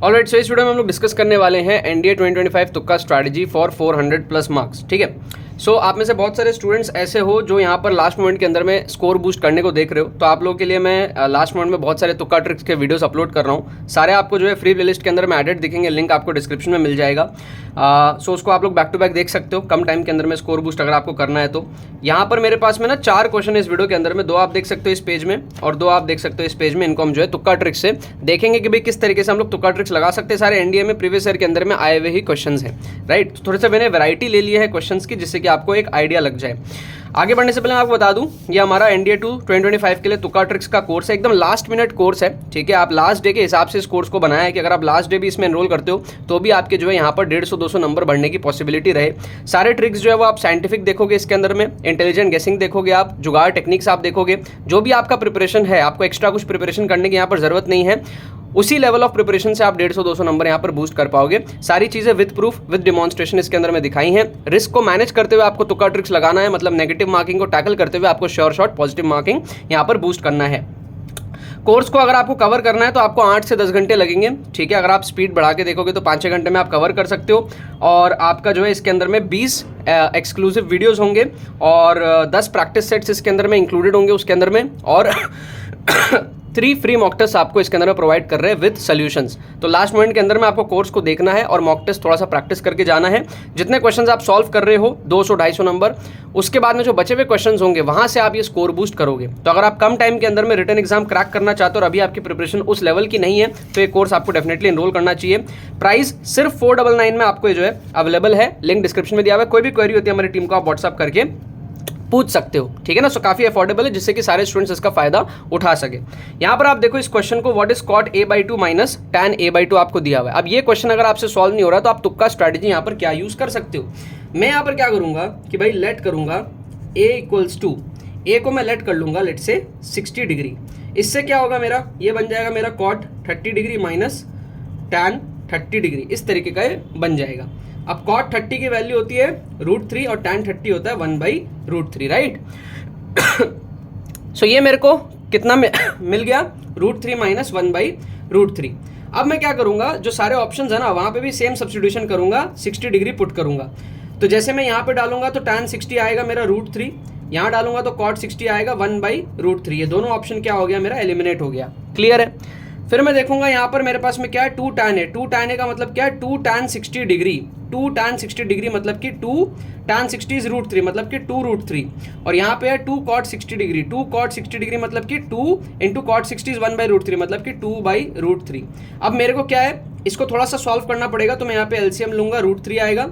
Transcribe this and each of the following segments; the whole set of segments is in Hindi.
ऑलराइट, सो इस वीडियो में हम लोग डिस्कस करने वाले हैं एनडीए 2025 तुक्का स्ट्रैटेजी फॉर 400 प्लस मार्क्स। ठीक है, सो आप में से बहुत सारे स्टूडेंट्स ऐसे हो जो यहाँ पर लास्ट मोमेंट के अंदर में स्कोर बूस्ट करने को देख रहे हो, तो आप लोगों के लिए मैं लास्ट मोमेंट में बहुत सारे तुक्का ट्रिक्स के वीडियोस अपलोड कर रहा हूँ। सारे आपको जो है फ्री प्लेलिस्ट के अंदर में एडेड दिखेंगे, लिंक आपको डिस्क्रिप्शन में मिल जाएगा। सो उसको आप लोग बैक टू बैक देख सकते हो कम टाइम के अंदर में स्कोर बूस्ट अगर आपको करना है तो। यहाँ पर मेरे पास में ना 4 क्वेश्चन है इस वीडियो के अंदर में, 2 आप देख सकते हो इस पेज में और 2 आप देख सकते हो इस पेज में। इनको हम जो है तुक्का ट्रिक्स से देखेंगे कि भाई किस तरीके से हम लोग तुक्का ट्रिक्स लगा सकते हैं। सारे एनडीए में प्रीवियस ईयर के अंदर में आए हुए ही क्वेश्चंस हैं, राइट। थोड़े से मैंने वैरायटी ले ली है क्वेश्चंस की, जिससे कि आपको एक आइडिया लग जाए। आगे बढ़ने से पहले मैं आपको बता दूं, ये हमारा एनडीए 2025 के लिए तुक्का ट्रिक्स का कोर्स है, एकदम लास्ट मिनट कोर्स है। ठीक है, आप लास्ट डे के हिसाब से इस कोर्स को बनाया है कि अगर आप लास्ट डे भी इसमें एनरोल करते हो तो भी आपके जो है यहाँ पर 150-200 नंबर बढ़ने की पॉसिबिलिटी रहे। सारे ट्रिक्स जो है वो आप साइंटिफिक देखोगे, इसके अंदर में इंटेलिजेंट गेसिंग देखोगे, आप जुगाड़ टेक्निक्स आप देखोगे। जो भी आपका प्रिपरेशन है, आपको एक्स्ट्रा कुछ प्रिपरेशन करने की यहाँ पर जरूरत नहीं है, उसी लेवल ऑफ प्रिपरेशन से आप 150-200 नंबर यहाँ पर बूस्ट कर पाओगे। सारी चीजें विद प्रूफ विद डिमॉन्स्ट्रेशन इसके अंदर में दिखाई हैं। रिस्क को मैनेज करते हुए आपको तुक्का ट्रिक्स लगाना है, मतलब नेगेटिव मार्किंग को टैकल करते हुए आपको श्योर शॉट पॉजिटिव मार्किंग यहाँ पर बूस्ट करना है। कोर्स को अगर आपको कवर करना है तो आपको 8 से 10 घंटे लगेंगे। ठीक है, अगर आप स्पीड बढ़ा के देखोगे तो 5-6 घंटे में आप कवर कर सकते हो। और आपका जो है इसके अंदर में 20 एक्सक्लूसिव वीडियोस होंगे और 10 प्रैक्टिस सेट्स इसके अंदर में इंक्लूडेड होंगे उसके अंदर में, और 3 फ्री मॉक टेस्ट आपको इसके अंदर में प्रोवाइड कर रहे हैं विद सॉल्यूशंस। तो लास्ट मोमेंट के अंदर में आपको कोर्स को देखना है और मॉक टेस्ट थोड़ा सा प्रैक्टिस करके जाना है। जितने क्वेश्चंस आप सॉल्व कर रहे हो 200-250 नंबर, उसके बाद में जो बचे हुए क्वेश्चंस होंगे वहां से आप ये स्कोर बूस्ट करोगे। तो अगर आप कम टाइम के अंदर में रिटन एग्जाम क्रैक करना चाहते हो और अभी आपकी प्रिपरेशन उस लेवल की नहीं है तो ये कोर्स आपको डेफिनेटली एनरोल करना चाहिए। प्राइस सिर्फ 499 में आपको ये जो है अवेलेबल है, लिंक डिस्क्रिप्शन में दिया हुआ है। कोई भी क्वेरी होती है हमारी टीम को आप व्हाट्सअप करके पूछ सकते हो। ठीक है ना, सो काफी अफोर्डेबल है जिससे कि सारे स्टूडेंट्स इसका फायदा उठा सके। यहाँ पर आप देखो इस क्वेश्चन को, what is cot a/2 minus tan a/2 आपको दिया हुआ है। अब ये क्वेश्चन अगर आपसे सॉल्व नहीं हो रहा तो आप तुक्का स्ट्रैटेजी यहाँ पर क्या यूज कर सकते हो। मैं यहाँ पर क्या करूंगा कि भाई लेट करूंगा a इक्वल्स टू, a को मैं लेट कर लूंगा लेट से 60 डिग्री। इससे क्या होगा मेरा, ये बन जाएगा मेरा cot 30 degree minus tan 30 degree, इस तरीके का ये बन जाएगा। अब cot 30 की वैल्यू होती है √3 और tan 30 होता है 1/√3, राइट। सो ये मेरे को कितना मिल गया, √3 माइनस 1/√3। अब मैं क्या करूंगा, जो सारे ऑप्शंस है ना वहां पे भी सेम सब्स्टिट्यूशन करूंगा, 60 डिग्री पुट करूंगा। तो जैसे मैं यहाँ पे डालूंगा तो tan 60 आएगा मेरा √3, यहाँ डालूंगा तो cot 60 आएगा 1/√3। ये दोनों ऑप्शन क्या हो गया मेरा, एलिमिनेट हो गया। क्लियर है। फिर मैं देखूंगा यहाँ पर मेरे पास में क्या है, 2 tan है। 2 tan का मतलब क्या है, 2 tan 60 डिग्री। 2 tan 60 डिग्री मतलब कि 2 tan 60 इज √3 मतलब कि 2√3। और यहाँ पे है 2 cot 60 डिग्री। 2 cot 60 डिग्री मतलब कि 2 × cot 60 इज 1/√3 मतलब कि 2/√3। अब मेरे को क्या है, इसको थोड़ा सा सॉल्व करना पड़ेगा, तो मैं यहाँ पे एलसीएम लूंगा, √3 आएगा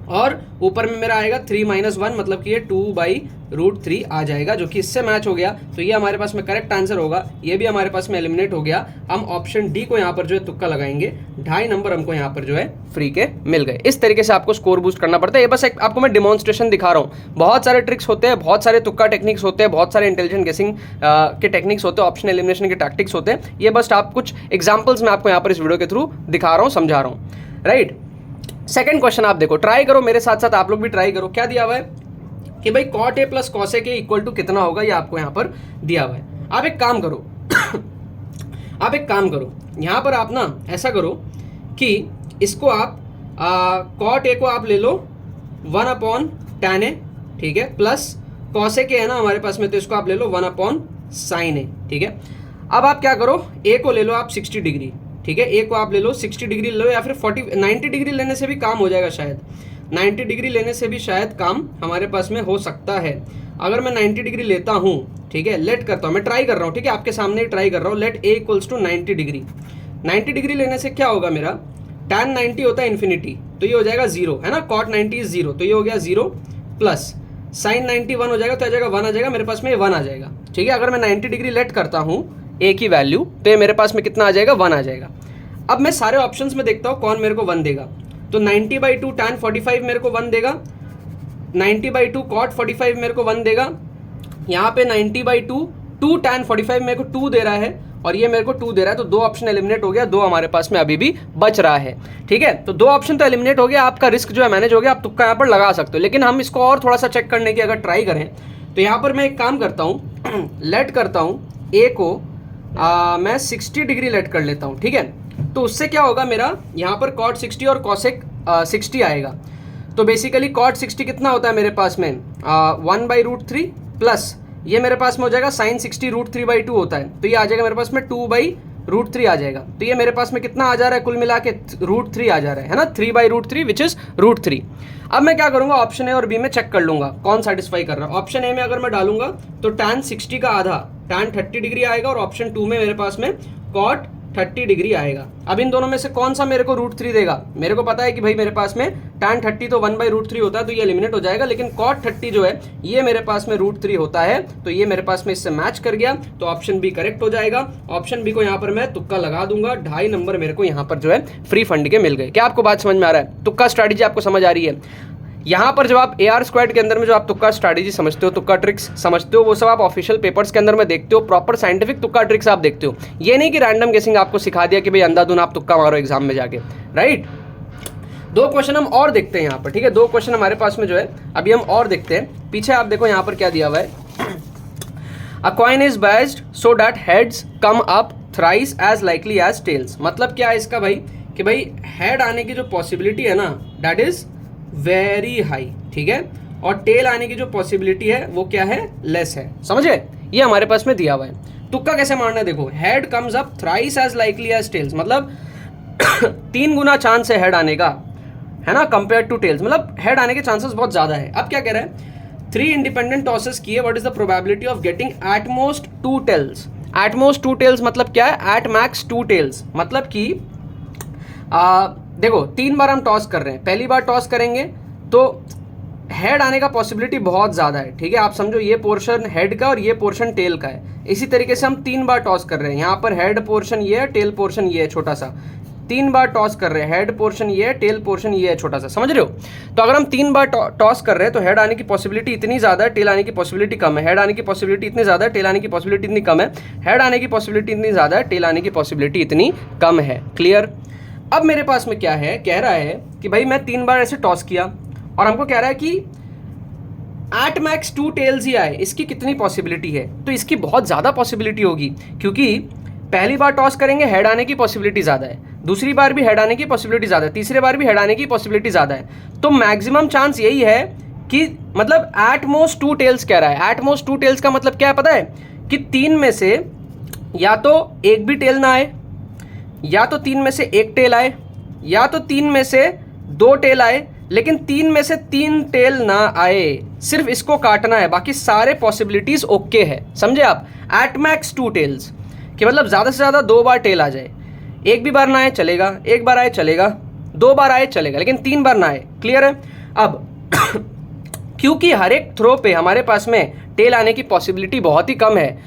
और ऊपर में मेरा आएगा 3 - 1 मतलब कि ये 2/√3 आ जाएगा, जो कि इससे मैच हो गया। तो ये हमारे पास में करेक्ट आंसर होगा। ये भी हमारे पास में एलिमिनेट हो गया। हम ऑप्शन डी को यहाँ पर जो है तुक्का लगाएंगे, 2.5 नंबर हमको यहाँ पर जो है फ्री के मिल गए। इस तरीके से आपको स्कोर बूस्ट करना पड़ता है। ये बस एक आपको मैं डिमॉन्स्ट्रेशन दिखा रहा हूँ। बहुत सारे ट्रिक्स होते हैं, बहुत सारे तुक्का टेक्निक्स होते हैं, बहुत सारे इंटेलिजेंट गेसिंग के टेक्निक्स होते हैं, ऑप्शन एलिमिनेशन के टैक्टिक्स होते हैं। ये बस आप कुछ एग्जाम्पल्स मैं आपको यहाँ पर इस वीडियो के थ्रू दिखा रहा हूँ, समझा रहा हूँ, राइट। सेकंड क्वेश्चन आप देखो, ट्राई करो मेरे साथ साथ, आप लोग भी ट्राई करो। क्या दिया हुआ है कि भाई cot a plus cos a के इक्वल टू कितना होगा, ये आपको यहाँ पर दिया हुआ है। आप एक काम करो आप एक काम करो, यहाँ पर आप ना ऐसा करो कि इसको आप cot a को आप ले लो 1/tan a, ठीक है, प्लस cos a के है ना हमारे पास में, तो इसको आप ले लो 1/sin a, ठीक है। अब आप क्या करो, a को ले लो आप 60 डिग्री, ठीक है, a को आप ले लो 60 डिग्री ले लो, या फिर 90 डिग्री लेने से भी काम हो जाएगा शायद। 90 डिग्री लेने से भी शायद काम हमारे पास में हो सकता है। अगर मैं 90 डिग्री लेता हूँ, ठीक है, लेट करता हूँ, मैं ट्राई कर रहा हूँ, ठीक है, आपके सामने ही ट्राई कर रहा हूँ। Let a equals to 90 degree. 90 degree लेने से क्या होगा मेरा, tan 90 होता है इन्फिनिटी, तो ये हो जाएगा 0, है ना, cot 90 इज 0, तो ये हो गया 0, प्लस sin 90 1 हो जाएगा, तो आ जाएगा 1 आ जाएगा, मेरे पास में 1 आ जाएगा। ठीक है, अगर मैं 90 डिग्री लेट करता हूँ a की वैल्यू, तो ये मेरे पास में कितना आ जाएगा, 1 आ जाएगा। अब मैं सारे ऑप्शंस में देखता हूँ कौन मेरे को 1 देगा। तो 90/2 tan 45 मेरे को 1 देगा, 90/2 cot 45 मेरे को 1 देगा, यहाँ पे 90/2 2 tan 45 मेरे को 2 दे रहा है, और ये मेरे को 2 दे रहा है। तो 2 ऑप्शन एलिमिनेट हो गया, 2 हमारे पास में अभी भी बच रहा है। ठीक है, तो 2 ऑप्शन तो एलिमिनेट हो गया, आपका रिस्क जो है मैनेज हो गया, आप तुक्का यहाँ पर लगा सकते हो। लेकिन हम इसको और थोड़ा सा चेक करने की अगर ट्राई करें तो यहाँ पर मैं एक काम करता हूँ, लेट करता हूँ a को मैं 60 डिग्री लेट कर लेता हूँ। ठीक है, तो उससे क्या होगा, मेरा यहाँ पर cot 60 और cosec 60 आएगा। तो बेसिकली cot 60 कितना होता है मेरे पास में 1/√3 प्लस ये मेरे पास में हो जाएगा sin 60 √3/2 होता है, तो ये आ जाएगा मेरे पास में 2/√3 आ जाएगा। तो ये मेरे पास में कितना आ जा रहा है कुल मिला के √3 आ जा रहा है ना, 3/√3 विच इज √3। अब मैं क्या करूंगा, ऑप्शन ए और बी में चेक कर लूंगा कौन सेटिस्फाई कर रहा है। ऑप्शन ए में अगर मैं डालूंगा तो tan 60 का आधा tan 30 डिग्री आएगा, और ऑप्शन 2 में मेरे पास में cot 30 डिग्री आएगा। अब इन दोनों में से कौन सा मेरे को √3 देगा, मेरे को पता है कि भाई मेरे पास में tan 30 तो 1/√3 होता है, तो ये एलिमिनेट हो जाएगा, लेकिन cot 30 जो है ये मेरे पास में √3 होता है, तो ये मेरे पास में इससे मैच कर गया, तो ऑप्शन बी करेक्ट हो जाएगा। ऑप्शन बी को यहाँ पर मैं तुक्का लगा दूंगा, 2.5 नंबर मेरे को यहाँ पर जो है फ्री फंड के मिल गए। क्या आपको बात समझ में आ रहा है? तुक्का स्ट्रैटेजी आपको समझ आ रही है? यहाँ पर जब आप AR² के अंदर में जो आप तुक्का स्ट्रैटेजी समझते हो, तुक्का ट्रिक्स समझते हो, वो सब आप ऑफिशियल पेपर्स के अंदर में देखते हो, प्रॉपर साइंटिफिक तुक्का ट्रिक्स आप देखते हो। ये नहीं कि रैंडम गेसिंग आपको सिखा दिया कि भाई अंधाधुन आप तुक्का मारो एग्जाम में जाके, राइट। 2 क्वेश्चन हम और देखते हैं यहाँ पर, ठीक है। 2 क्वेश्चन हमारे पास में जो है अभी हम और देखते हैं। पीछे आप देखो यहाँ पर क्या दिया हुआ है, a coin is biased so that heads come up thrice as likely as tails. मतलब क्या है इसका भाई, कि भाई हेड आने की जो पॉसिबिलिटी है ना दैट इज वेरी हाई, ठीक है, और टेल आने की जो पॉसिबिलिटी है वो क्या है, लेस है। समझे? ये हमारे पास में दिया हुआ है। तुक्का कैसे मारना है, देखो, head comes up thrice as likely as tails, मतलब 3 गुना चांस है हेड आने का, है ना, कंपेयर टू टेल्स, मतलब हेड आने के चांसेस बहुत ज्यादा है। अब क्या कह रहा है, 3 इंडिपेंडेंट टॉसेस किए, what is the probability of getting at most 2 tails. At most 2 tails मतलब क्या है, एट मैक्स 2 टेल्स, मतलब कि देखो 3 बार हम टॉस कर रहे हैं। पहली बार टॉस करेंगे तो हेड आने का पॉसिबिलिटी बहुत ज़्यादा है, ठीक है, आप समझो ये पोर्शन हेड का और ये पोर्शन टेल का है। इसी तरीके से हम 3 बार टॉस कर रहे हैं, यहाँ पर हेड पोर्शन ये है, टेल पोर्शन ये है छोटा सा। 3 बार टॉस कर रहे हैं, हेड पोर्शन ये है, टेल पोर्शन ये है छोटा सा, समझ रहे हो? तो अगर हम 3 बार टॉस कर रहे हैं तो हेड आने की पॉसिबिलिटी इतनी ज़्यादा है, टेल आने की पॉसिबिलिटी कम है। हेड आने की पॉसिबिलिटी इतनी ज़्यादा है, टेल आने की पॉसिबिलिटी इतनी कम है। हेड आने की पॉसिबिलिटी इतनी ज़्यादा है, टेल आने की पॉसिबिलिटी इतनी कम है। क्लियर? अब मेरे पास में क्या है, कह रहा है कि भाई मैं 3 बार ऐसे टॉस किया और हमको कह रहा है कि एट मैक्स 2 टेल्स ही आए, इसकी कितनी पॉसिबिलिटी है? तो इसकी बहुत ज़्यादा पॉसिबिलिटी होगी, क्योंकि पहली बार टॉस करेंगे हेड आने की पॉसिबिलिटी ज़्यादा है, दूसरी बार भी हेड आने की पॉसिबिलिटी ज़्यादा है, तीसरी बार भी हेड आने की पॉसिबिलिटी ज़्यादा है। तो मैक्सिमम चांस यही है कि मतलब एट मोस्ट 2 टेल्स कह रहा है। एट मोस्ट 2 टेल्स का मतलब क्या है पता है, कि 3 में से या तो एक भी टेल ना आए, या तो 3 में से 1 टेल आए, या तो 3 में से 2 टेल आए, लेकिन 3 में से 3 टेल ना आए। सिर्फ इसको काटना है, बाकी सारे पॉसिबिलिटीज ओके है। समझे आप? एट मैक्स 2 टेल्स कि मतलब ज़्यादा से ज़्यादा 2 बार टेल आ जाए। एक भी बार ना आए चलेगा, एक बार आए चलेगा, 2 बार आए चलेगा, लेकिन 3 बार ना आए। क्लियर है? अब क्योंकि हर एक थ्रो पे हमारे पास में टेल आने की पॉसिबिलिटी बहुत ही कम है,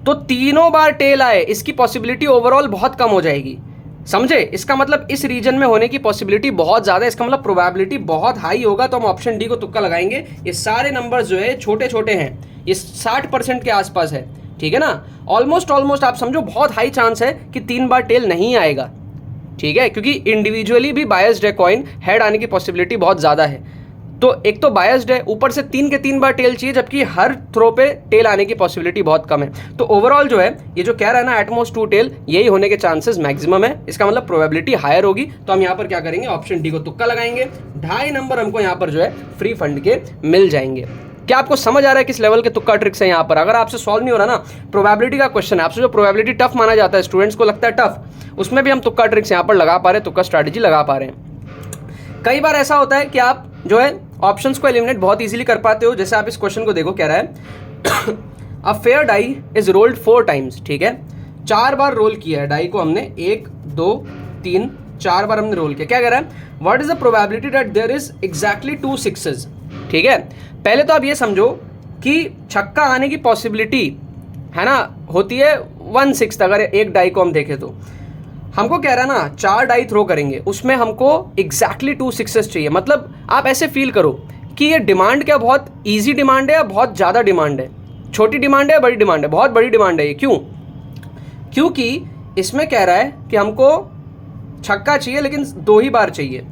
तो तीनों बार टेल आए इसकी पॉसिबिलिटी ओवरऑल बहुत कम हो जाएगी। समझे? इसका मतलब इस रीजन में होने की पॉसिबिलिटी बहुत ज़्यादा है, इसका मतलब प्रोबेबिलिटी बहुत हाई होगा। तो हम ऑप्शन डी को तुक्का लगाएंगे। ये सारे नंबर्स जो है छोटे छोटे हैं, ये 60% के आसपास है, ठीक है ना। ऑलमोस्ट आप समझो बहुत हाई चांस है कि 3 बार टेल नहीं आएगा, ठीक है, क्योंकि इंडिविजुअली भी बायस्ड है कॉइन, हेड आने की पॉसिबिलिटी बहुत ज़्यादा है। तो एक तो बायस्ड है, ऊपर से 3 के 3 बार टेल चाहिए, जबकि हर थ्रो पे टेल आने की पॉसिबिलिटी बहुत कम है। तो ओवरऑल जो है ये जो कह रहा है ना एटमोस्ट 2 टेल, यही होने के चांसेस मैक्सिमम है। इसका मतलब प्रोबेबिलिटी हायर होगी। तो हम यहाँ पर क्या करेंगे, ऑप्शन डी को तुक्का लगाएंगे। 2.5 नंबर हमको यहाँ पर जो है फ्री फंड के मिल जाएंगे। क्या आपको समझ आ रहा है किस लेवल के तुक्का ट्रिक्स है यहाँ पर? अगर आपसे सॉल्व नहीं हो रहा ना, प्रोबेबिलिटी का क्वेश्चन है, आपसे जो प्रोबेबिलिटी टफ माना जाता है, स्टूडेंट्स को लगता है टफ, उसमें भी हम तुक्का ट्रिक्स यहाँ पर लगा पा रहे हैं, तुक्का स्ट्रैटेजी लगा पा रहे हैं। कई बार ऐसा होता है कि आप जो है ऑप्शंस को एलिमिनेट बहुत इजीली कर पाते हो। जैसे आप इस क्वेश्चन को देखो, कह रहा है a fair die is rolled 4 times, ठीक है, 4 बार रोल किया है डाई को हमने, 1 2 3 4 बार हमने रोल किया। क्या कह रहा है, what is the probability that there is exactly 2 sixes, ठीक है। पहले तो आप ये समझो कि छक्का आने की पॉसिबिलिटी है ना होती है 1/6, अगर एक डाई को हम देखें तो। हमको कह रहा है ना 4 डाई थ्रो करेंगे, उसमें हमको एग्जैक्टली 2 सिक्सेस चाहिए। मतलब आप ऐसे फील करो कि ये डिमांड क्या बहुत इजी डिमांड है या बहुत ज़्यादा डिमांड है, छोटी डिमांड है या बड़ी डिमांड है? बहुत बड़ी डिमांड है ये। क्यों? क्योंकि इसमें कह रहा है कि हमको छक्का चाहिए लेकिन 2 ही बार चाहिए,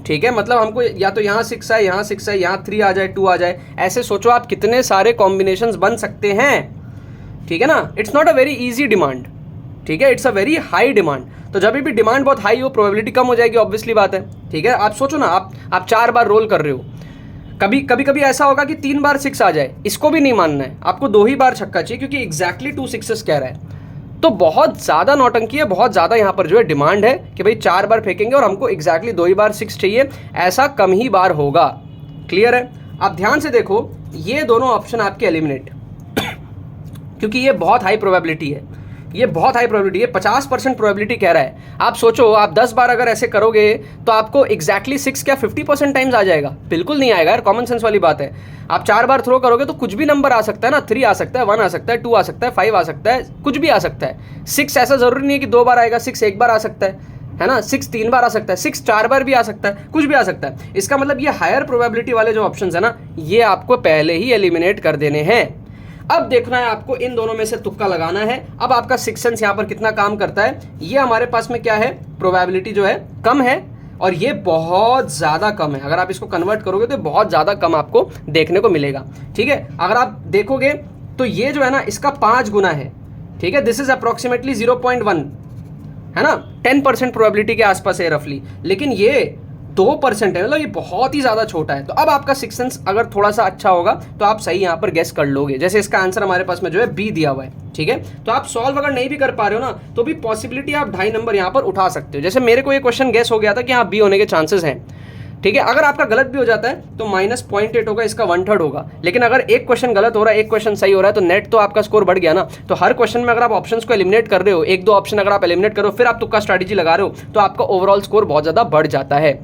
ठीक है। मतलब हमको या तो यहाँ 6 है, यहाँ 6 है, यहाँ 3 आ जाए, 2 आ जाए, ऐसे सोचो आप कितने सारे कॉम्बिनेशंस बन सकते हैं, ठीक है ना। It's not a very easy demand, ठीक है, it's a very high demand. तो जब भी डिमांड बहुत हाई हो प्रोबेबिलिटी कम हो जाएगी, ऑब्वियसली बात है। ठीक है, आप सोचो ना, आप 4 बार रोल कर रहे हो, कभी ऐसा होगा कि 3 बार 6 आ जाए, इसको भी नहीं मानना है, आपको 2 ही बार छक्का चाहिए क्योंकि एग्जैक्टली 2 6 कह रहा है। तो बहुत ज़्यादा नौटंकी है, बहुत ज़्यादा यहाँ पर जो है डिमांड है कि भाई 4 बार फेंकेंगे और हमको एग्जैक्टली 2 ही बार 6 चाहिए, ऐसा कम ही बार होगा। क्लियर है? आप ध्यान से देखो, ये दोनों ऑप्शन आपके एलिमिनेट क्योंकि ये बहुत हाई प्रोबेबिलिटी है, ये बहुत हाई प्रोबेबिलिटी है, 50% प्रोबेबिलिटी कह रहा है। आप सोचो, आप 10 बार अगर ऐसे करोगे तो आपको एग्जैक्टली 6 क्या 50% टाइम्स आ जाएगा? बिल्कुल नहीं आएगा यार, कॉमन सेंस वाली बात है। आप 4 बार थ्रो करोगे तो कुछ भी नंबर आ सकता है ना, 3 आ सकता है, 1 आ सकता है, 2 आ सकता है, 5 आ सकता है, कुछ भी आ सकता है। 6 ऐसा जरूरी नहीं है कि 2 बार आएगा, 6 1 बार आ सकता है ना, 6 3 बार आ सकता है, 6 4 बार भी आ सकता है, कुछ भी आ सकता है। इसका मतलब ये हायर प्रोबेबिलिटी वाले जो ऑप्शंस है ना, ये आपको पहले ही एलिमिनेट कर देने हैं। अब देखना है आपको इन दोनों में से तुक्का लगाना है। अब आपका सिक्स सेंस यहाँ पर कितना काम करता है, ये हमारे पास में क्या है, प्रोबेबिलिटी जो है कम है और ये बहुत ज़्यादा कम है। अगर आप इसको कन्वर्ट करोगे तो बहुत ज़्यादा कम आपको देखने को मिलेगा। ठीक है, अगर आप देखोगे तो ये जो है ना, इसका 5 गुना है। ठीक है, दिस इज अप्रोक्सीमेटली 0.1 है ना, 10% प्रोबेबिलिटी के आसपास है रफली, लेकिन ये 2% है, मतलब ये बहुत ही ज़्यादा छोटा है। तो अब आपका सिक्स सेंस अगर थोड़ा सा अच्छा होगा तो आप सही यहाँ पर गेस कर लोगे। जैसे इसका आंसर हमारे पास में जो है बी दिया हुआ है। ठीक है, तो आप सॉल्व अगर नहीं भी कर पा रहे हो ना, तो भी पॉसिबिलिटी आप 2.5 नंबर यहाँ पर उठा सकते हो। जैसे मेरे को ये क्वेश्चन गेस हो गया था कि हाँ बी होने के चांसेस हैं। ठीक है, अगर आपका गलत भी हो जाता है तो -0.8 होगा, इसका 1/3 होगा। लेकिन अगर एक क्वेश्चन गलत हो रहा है, एक क्वेश्चन सही हो रहा है, तो नेट तो आपका स्कोर बढ़ गया ना। तो हर क्वेश्चन में अगर आप ऑप्शंस को एलिमिनेट कर रहे हो, 1-2 ऑप्शन अगर आप एलिमिनेट करो, फिर आप तुक्का स्ट्रैटेजी लगा रहे हो, तो आपका ओवरऑल स्कोर बहुत ज़्यादा बढ़ जाता है।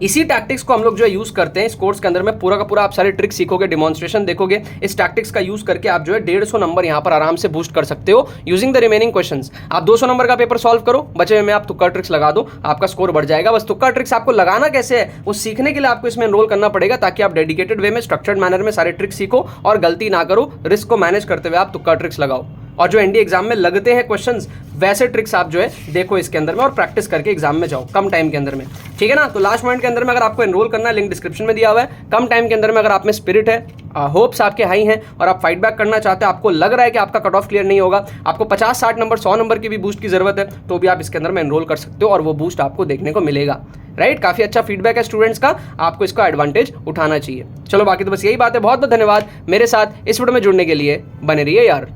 इसी टैक्टिक्स को हम लोग जो है यूज़ करते हैं इस कोर्स के अंदर में। पूरा का पूरा आप सारे ट्रिक्स सीखोगे, डिमॉन्स्ट्रेशन देखोगे। इस टैक्टिक्स का यूज़ करके आप जो है 150 नंबर यहाँ पर आराम से बूस्ट कर सकते हो यूजिंग द रिमेनिंग क्वेश्चंस। आप 200 नंबर का पेपर सॉल्व करो, बचे में आप तुक्का ट्रिक्स लगा दो, आपका स्कोर बढ़ जाएगा। बस तुक्का ट्रिक्स आपको लगाना कैसे है वो सीखने के लिए आपको इसमें एनरोल करना पड़ेगा, ताकि आप डेडिकेटेड वे में, स्ट्रक्चर्ड मैनर में सारे ट्रिक्स सीखो और गलती ना करो। रिस्क को मैनेज करते हुए आप तुक्का ट्रिक्स लगाओ, और जो एनडीए एग्जाम में लगते हैं क्वेश्चंस, वैसे ट्रिक्स आप जो है देखो इसके अंदर में और प्रैक्टिस करके एग्जाम में जाओ कम टाइम के अंदर में। ठीक है ना, तो लास्ट पॉइंट के अंदर में अगर आपको एनरोल करना है, लिंक डिस्क्रिप्शन में दिया हुआ है। कम टाइम के अंदर में अगर आप में स्पिरिट है, होप्स आपके हाई हैं और आप फाइट बैक करना चाहते हैं, आपको लग रहा है कि आपका कट ऑफ क्लियर नहीं होगा, आपको 50-60 नंबर 100 नंबर की भी बूस्ट की जरूरत है, तो भी आप इसके अंदर में एनरोल कर सकते हो और वो बूस्ट आपको देखने को मिलेगा। राइट, काफ़ी अच्छा फीडबैक है स्टूडेंट्स का, आपको इसका एडवांटेज उठाना चाहिए। चलो बाकी तो बस यही बात है। बहुत बहुत धन्यवाद मेरे साथ इस वीडियो में जुड़ने के लिए, बने रहिए यार।